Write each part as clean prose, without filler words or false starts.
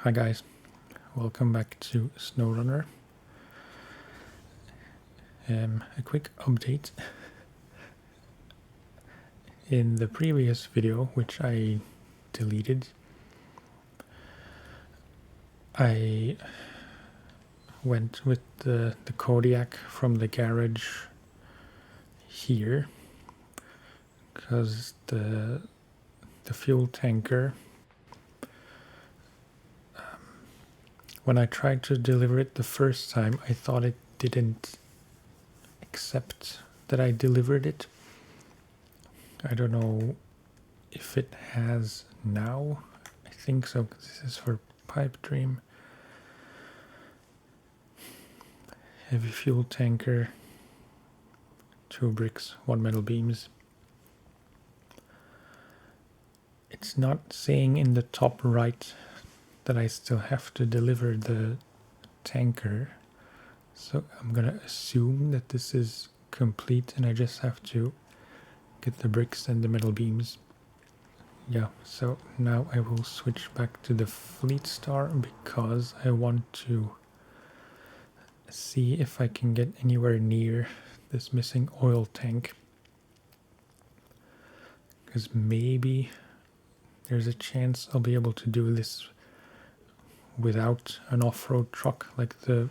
Hi guys, welcome back to Snowrunner. A quick update. In the previous video, which I deleted, I went with the Kodiak from the garage here because the fuel tanker, when I tried to deliver it the first time, I thought it didn't accept that I delivered it. I don't know if it has now. I think so, because this is for Pipe Dream. Heavy fuel tanker, 2 bricks, 1 metal beams. It's not saying in the top right that I still have to deliver the tanker, so I'm gonna assume that this is complete and I just have to get the bricks and the metal beams. Yeah, so now I will switch back to the Fleet Star because I want to see if I can get anywhere near this missing oil tank, because maybe there's a chance I'll be able to do this without an off-road truck like the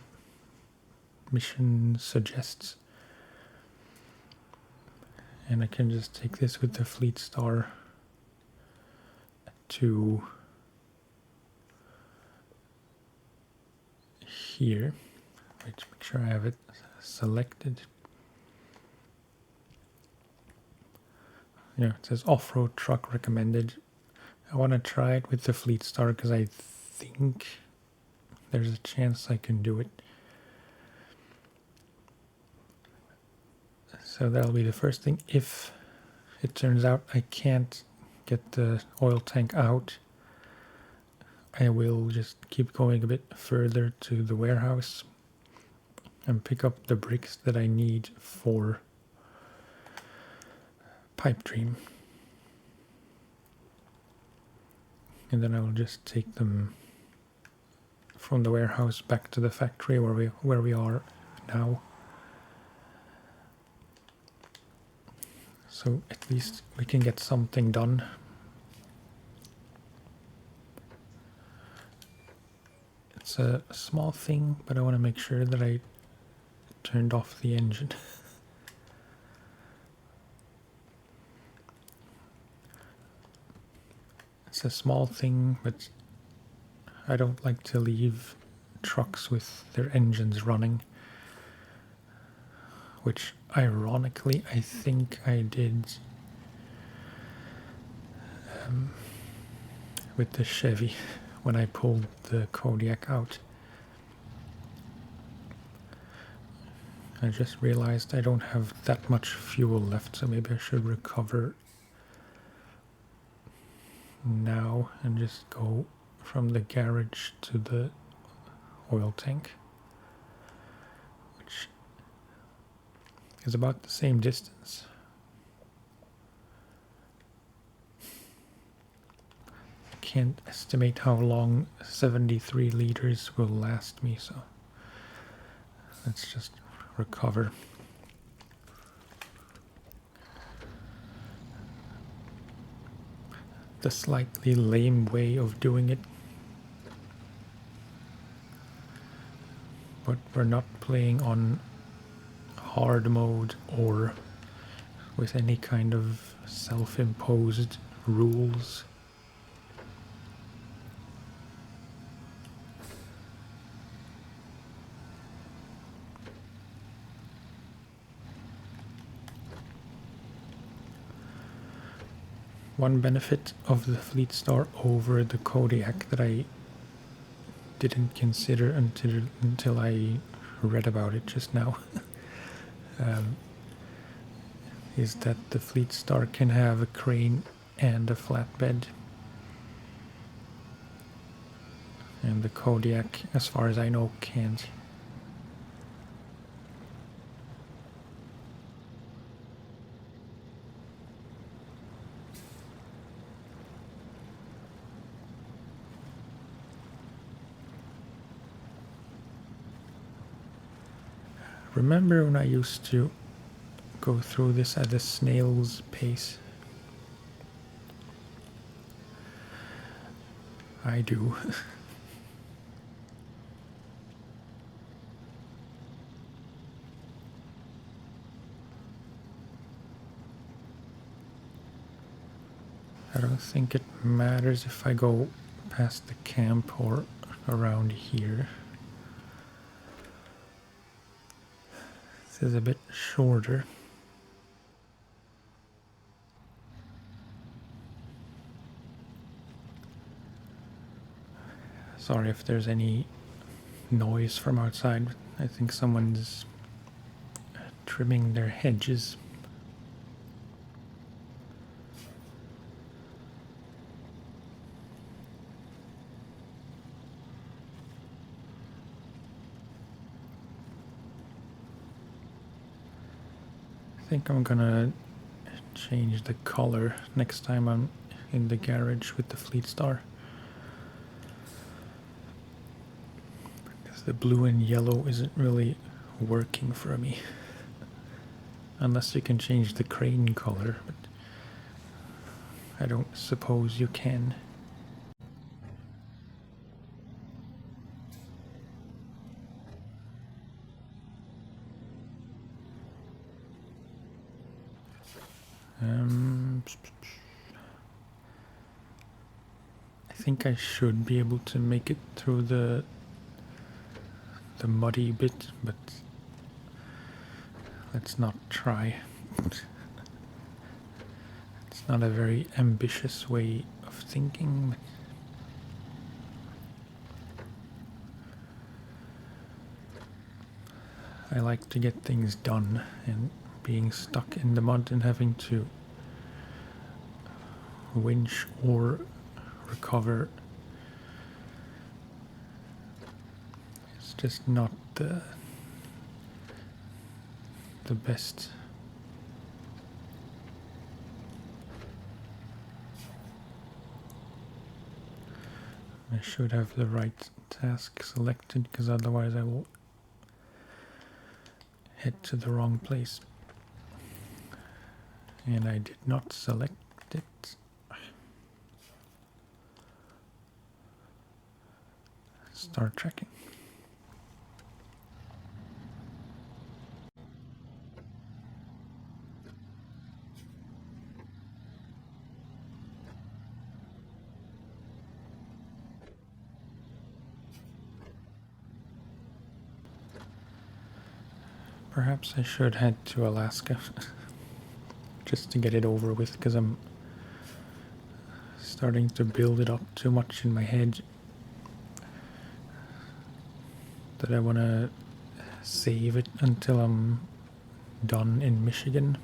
mission suggests, and I can just take this with the Fleet Star to here. Wait, make sure I have it selected. Yeah, it says off-road truck recommended. I want to try it with the Fleet Star because I think there's a chance I can do it. So that'll be the first thing. If it turns out I can't get the oil tank out, I will just keep going a bit further to the warehouse and pick up the bricks that I need for Pipe Dream. And then I will just take them from the warehouse back to the factory where we are now. So at least we can get something done. It's a small thing, but I want to make sure that I turned off the engine. It's a small thing, but I don't like to leave trucks with their engines running, which ironically I think I did with the Chevy when I pulled the Kodiak out. I just realized I don't have that much fuel left, so maybe I should recover now and just go from the garage to the oil tank, which is about the same distance. I can't estimate how long 73 liters will last me, so let's just recover. The slightly lame way of doing it, but we're not playing on hard mode or with any kind of self-imposed rules. One benefit of the Fleet Star over the Kodiak that I didn't consider until I read about it just now is that the Fleet Star can have a crane and a flatbed, and the Kodiak, as far as I know, can't. Remember when I used to go through this at a snail's pace? I do. I don't think it matters if I go past the camp or around here. This is a bit shorter. Sorry if there's any noise from outside. I think someone's trimming their hedges. I think I'm gonna change the color next time I'm in the garage with the Fleet Star. Because the blue and yellow isn't really working for me. Unless you can change the crane color, but I don't suppose you can. I think I should be able to make it through the muddy bit, but let's not try. It's not a very ambitious way of thinking. I like to get things done, and being stuck in the mud and having to winch or recover is just not the best. I should have the right task selected, because otherwise I will head to the wrong place. And I did not select it. Start tracking. Perhaps I should head to Alaska just to get it over with, because I'm starting to build it up too much in my head that I want to save it until I'm done in Michigan.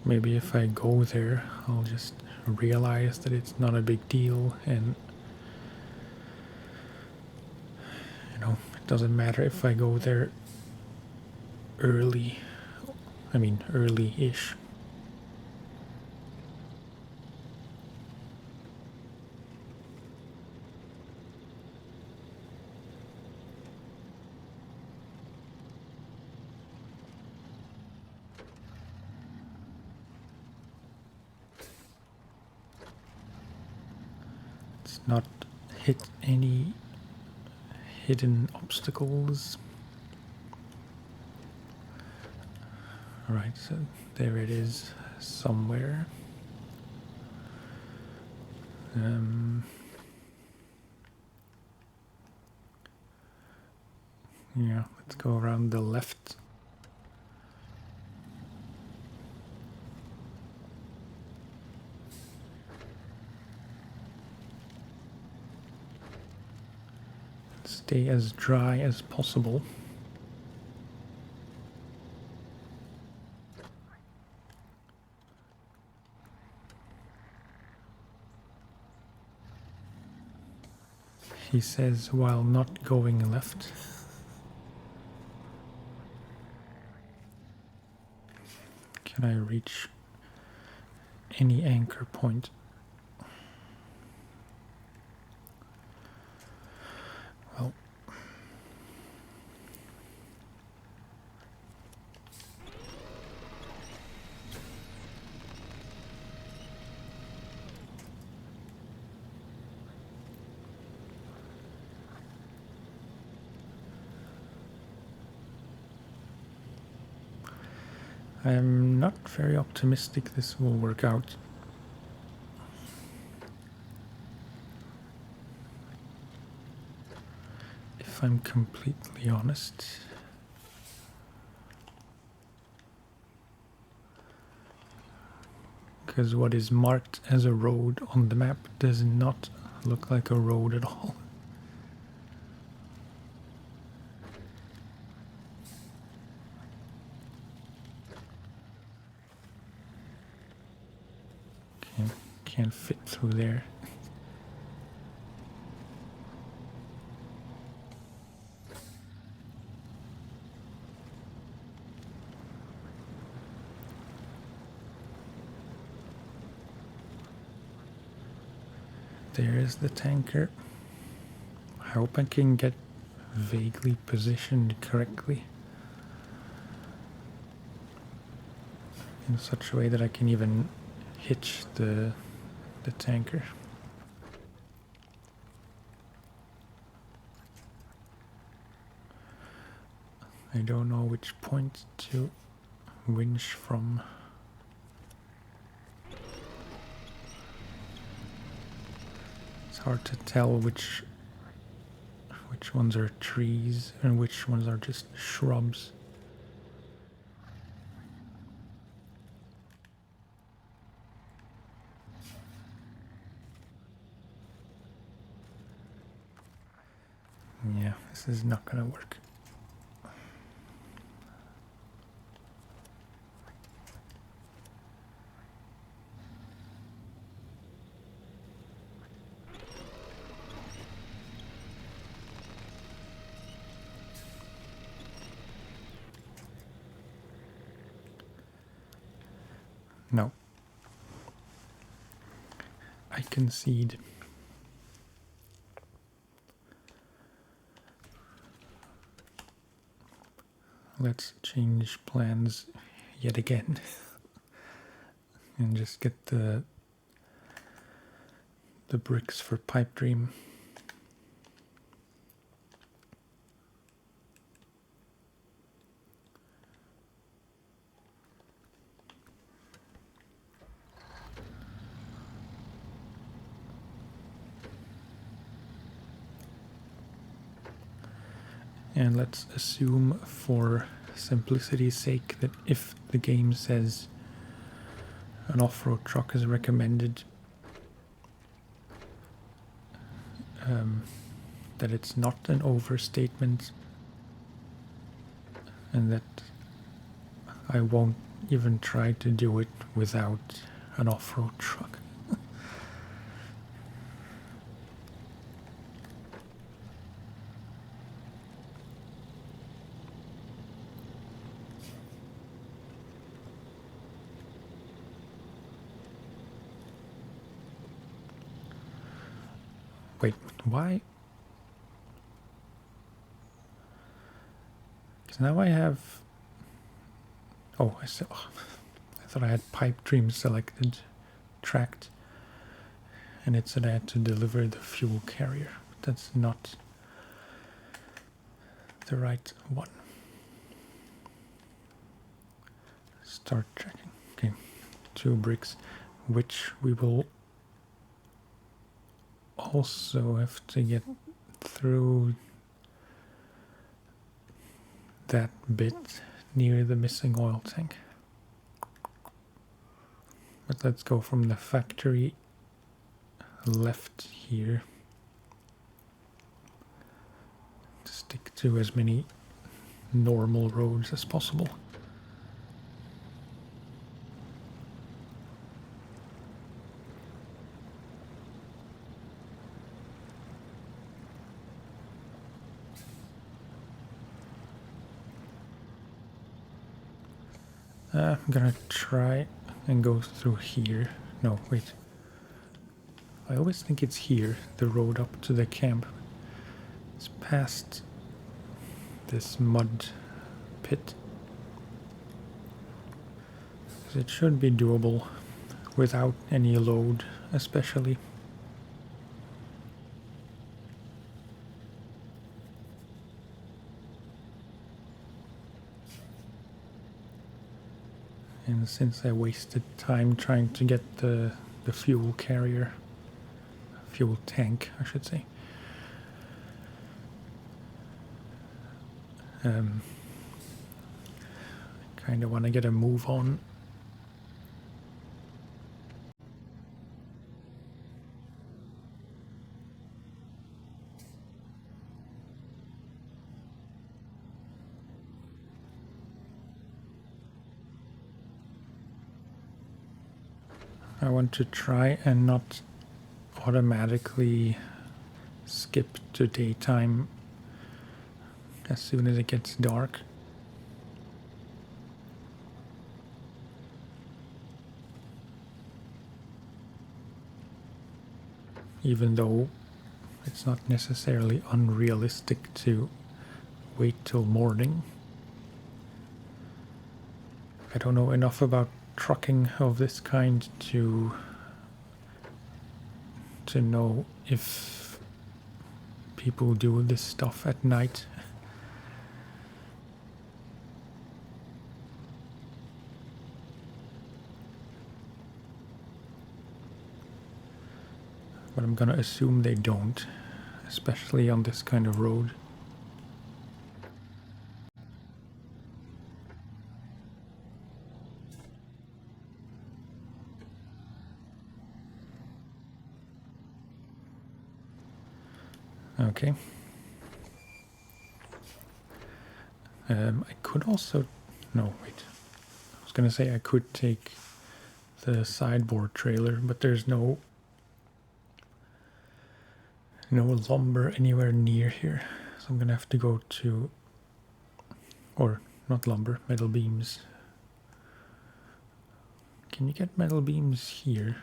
Maybe if I go there, I'll just realize that it's not a big deal, and it doesn't matter if I go there early. I mean, early-ish. Let's not hit any hidden obstacles. Alright, so there it is somewhere. Yeah, let's go around the left. Stay as dry as possible. He says while not going left. can I reach any anchor point? Well, I'm not very optimistic this will work out. If I'm completely honest. Because what is marked as a road on the map does not look like a road at all. Can't fit through there. There is the tanker. I hope I can get vaguely positioned correctly. In such a way that I can even hitch the tanker. I don't know which point to winch from. It's hard to tell which ones are trees and which ones are just shrubs. Yeah, this is not gonna work. No. I concede. Let's change plans yet again and just get the bricks for Pipe Dream. And let's assume for simplicity's sake that if the game says an off-road truck is recommended, that it's not an overstatement and that I won't even try to do it without an off-road truck. Wait, why? Because now I have... Oh, I thought I had Pipe Dream selected, tracked, and it said I had to deliver the fuel carrier. But that's not the right one. Start tracking. Okay, 2 bricks, which we will also have to get through that bit near the missing oil tank. But let's go from the factory left here to stick to as many normal roads as possible. I'm gonna try and go through here. No, wait. I always think it's here, the road up to the camp. It's past this mud pit. So it should be doable without any load, especially. And since I wasted time trying to get the fuel carrier, fuel tank, I should say, kind of want to get a move on. I want to try and not automatically skip to daytime as soon as it gets dark. Even though it's not necessarily unrealistic to wait till morning. I don't know enough about trucking of this kind to know if people do this stuff at night. But I'm gonna assume they don't, especially on this kind of road. Okay. I could also... No, wait. I was gonna say I could take the sideboard trailer, but there's no lumber anywhere near here. So I'm gonna have to go to... Or, not lumber, metal beams. Can you get metal beams here?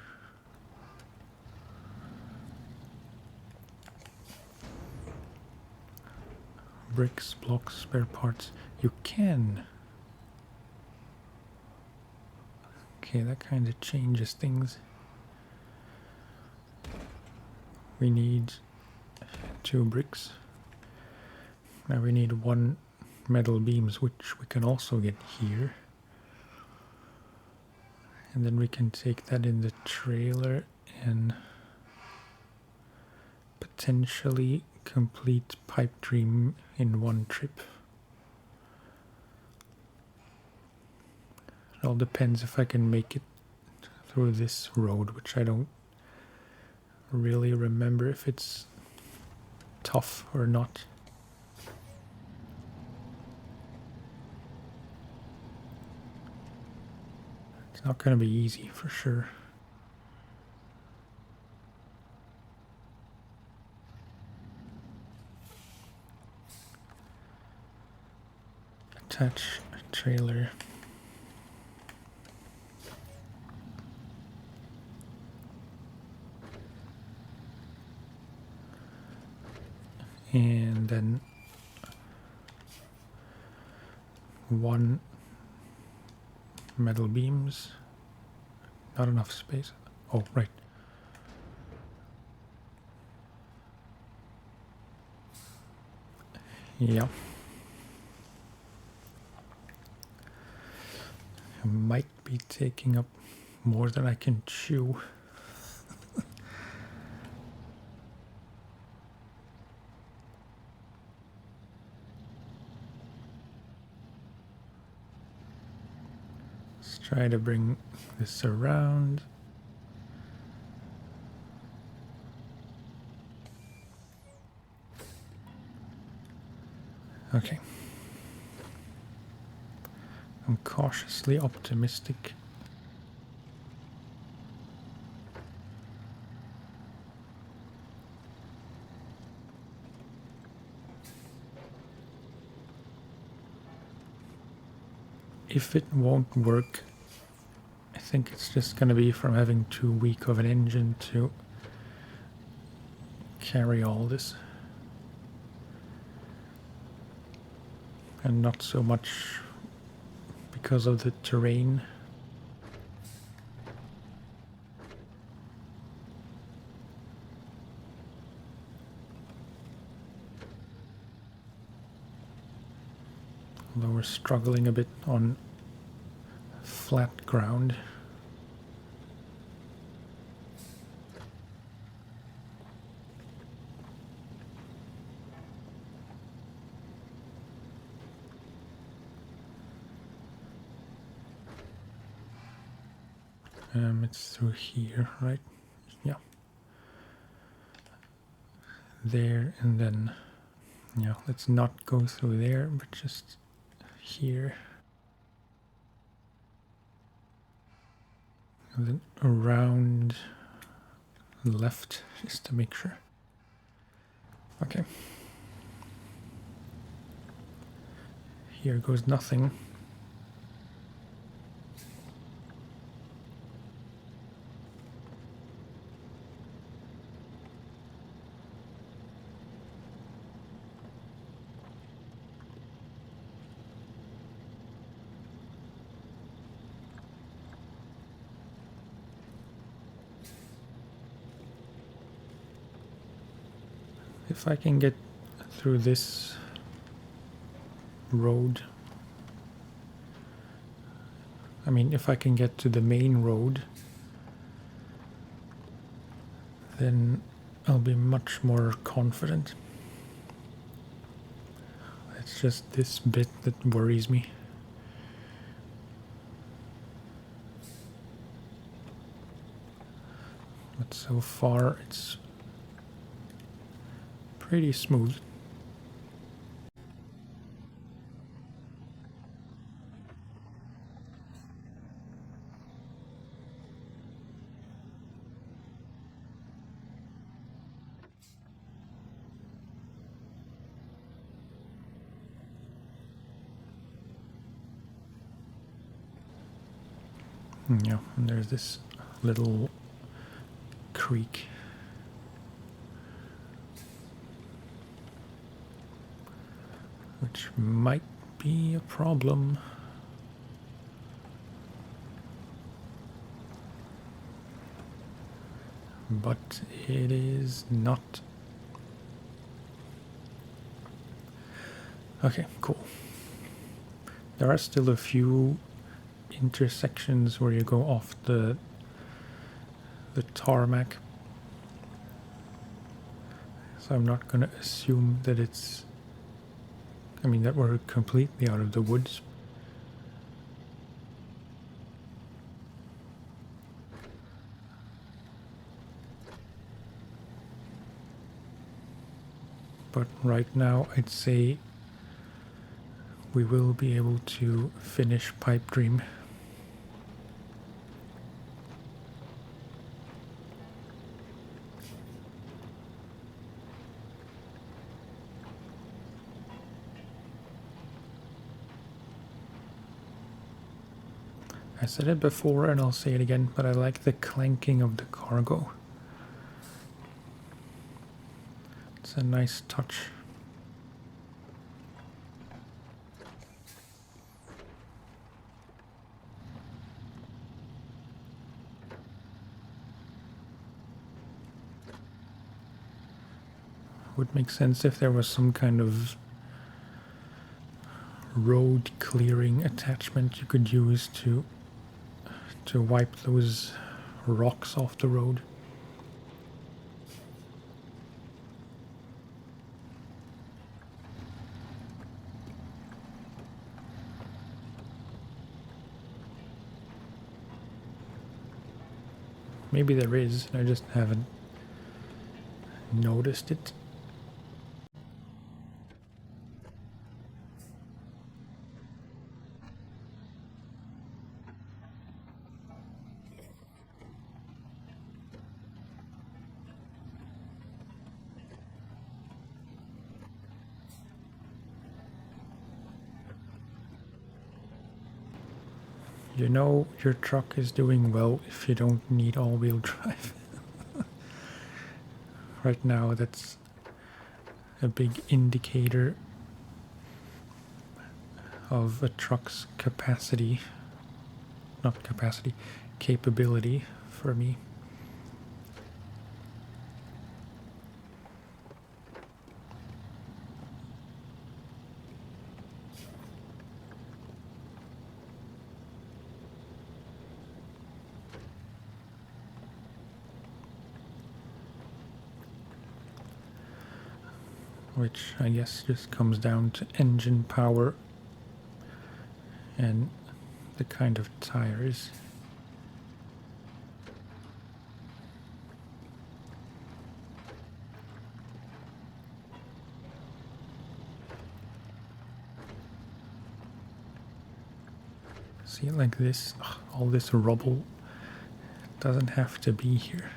Bricks, blocks, spare parts. You can. Okay, that kind of changes things. We need 2 bricks. Now we need 1 metal beams, which we can also get here. And then we can take that in the trailer and potentially complete pipe dream in 1 trip. It all depends if I can make it through this road, which I don't really remember if it's tough or not. It's not going to be easy for sure. Attach a trailer. And then 1 metal beams. Not enough space. Oh, right. Yeah. I might be taking up more than I can chew. Let's try to bring this around. Okay. I'm cautiously optimistic. if it won't work, I think it's just gonna be from having too weak of an engine to carry all this. And not so much because of the terrain. Although we're struggling a bit on flat ground. It's through here, right? Yeah. There and then, yeah, let's not go through there, but just here. And then around left, just to make sure. Okay. Here goes nothing. If I can get through this road, I mean, if I can get to the main road, then I'll be much more confident. It's just this bit that worries me. But so far it's pretty smooth. Yeah, and there's this little creek. Which might be a problem. But it is not. Okay, cool. There are still a few intersections where you go off the tarmac. So I'm not going to assume that it's, I mean, that we're completely out of the woods. But right now I'd say we will be able to finish Pipe Dream. I said it before and I'll say it again, but I like the clanking of the cargo. It's a nice touch. Would make sense if there was some kind of road clearing attachment you could use to wipe those rocks off the road. Maybe there is, I just haven't noticed it. You know your truck is doing well if you don't need all-wheel drive. Right now, that's a big indicator of a truck's capacity, not capacity, capability for me. Which I guess just comes down to engine power and the kind of tires. See it like this? Ugh, all this rubble doesn't have to be here.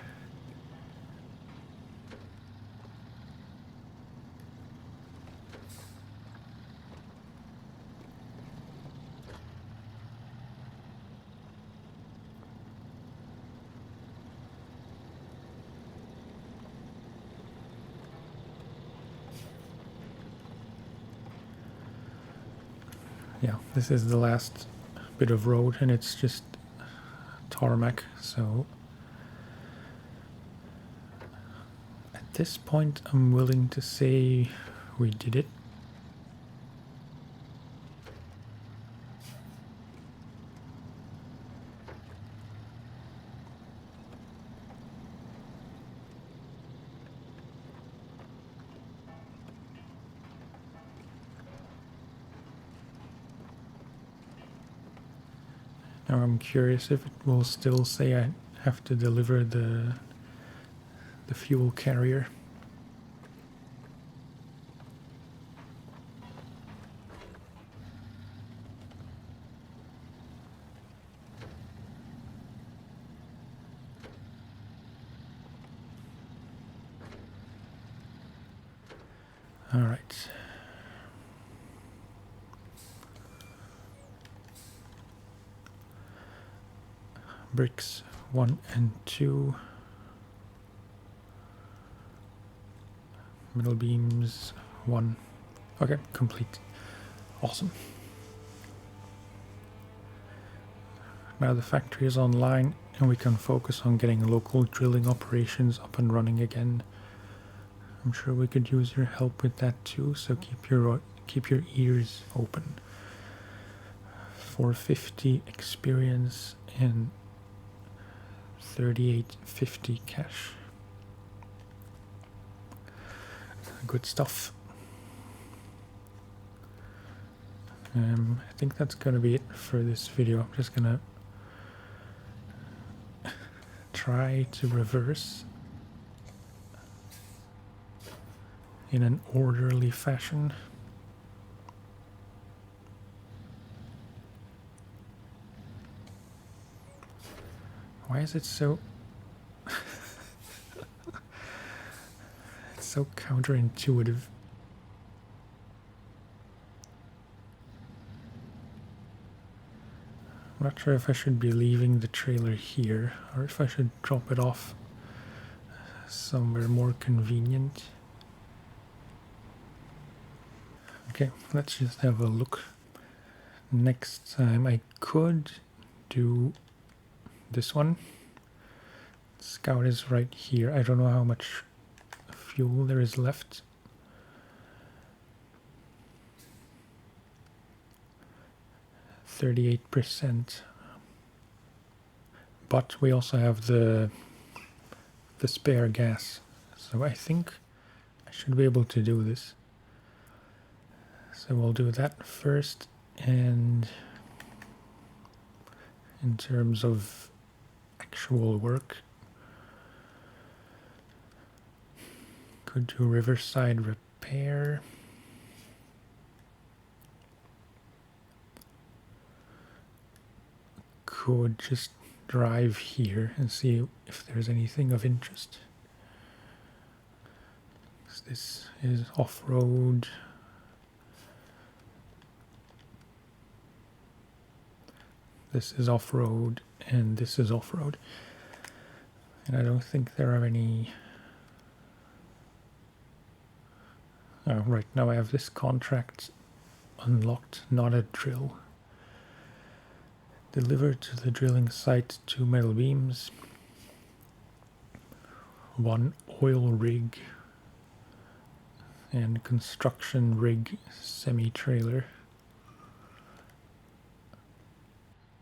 Yeah, this is the last bit of road and it's just tarmac, so at this point I'm willing to say we did it. Now I'm curious if it will still say I have to deliver the fuel carrier. All right. Bricks 1 and 2. Middle beams 1. Okay, complete. Awesome. Now the factory is online and we can focus on getting local drilling operations up and running again. I'm sure we could use your help with that too, so keep your ears open. 450 experience and 3850 cash. Good stuff. I think that's gonna be it for this video. I'm just gonna try to reverse in an orderly fashion. Why is it so it's so counterintuitive? I'm not sure if I should be leaving the trailer here or if I should drop it off somewhere more convenient. Okay, let's just have a look. Next time I could do this one. Scout is right here. I don't know how much fuel there is left. %, but we also have the spare gas, so I think I should be able to do this. So we'll do that first, and in terms of actual work, could do riverside repair. Could just drive here and see if there's anything of interest. This is off-road. This is off-road, and this is off-road. And I don't think there are any... Oh, right, now I have this contract unlocked, not a drill. Delivered to the drilling site 2 metal beams, 1 oil rig, and construction rig semi-trailer.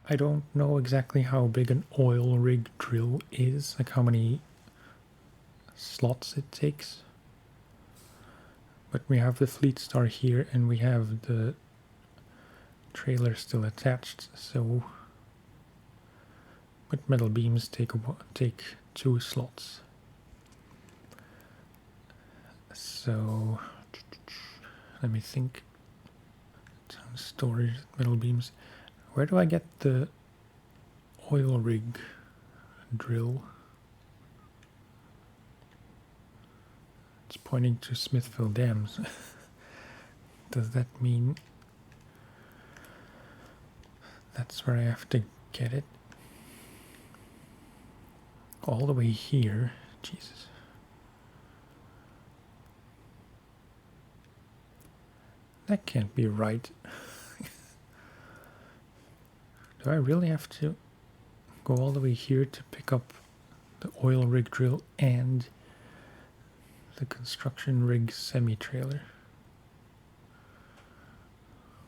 I don't know exactly how big an oil rig drill is, like how many slots it takes. But we have the Fleet Star here and we have the trailer still attached, so... But metal beams take 2 slots. So... Let me think. Storage, metal beams. Where do I get the oil rig drill? It's pointing to Smithville Dams. Does that mean that's where I have to get it? All the way here? Jesus. That can't be right. Do I really have to go all the way here to pick up the oil rig drill and the construction rig semi-trailer?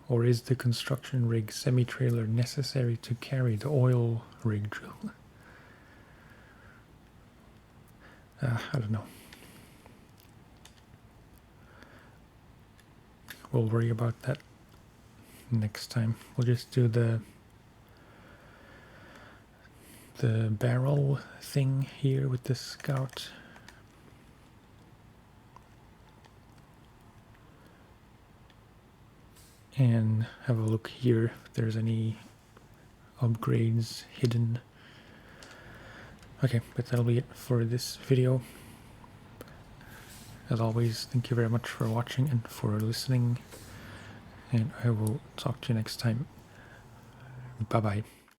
Or is the construction rig semi-trailer necessary to carry the oil rig drill? I don't know. We'll worry about that next time. We'll just do the barrel thing here with the Scout. And have a look here if there's any upgrades hidden. Okay, but that'll be it for this video. As always, thank you very much for watching and for listening. And I will talk to you next time. Bye-bye.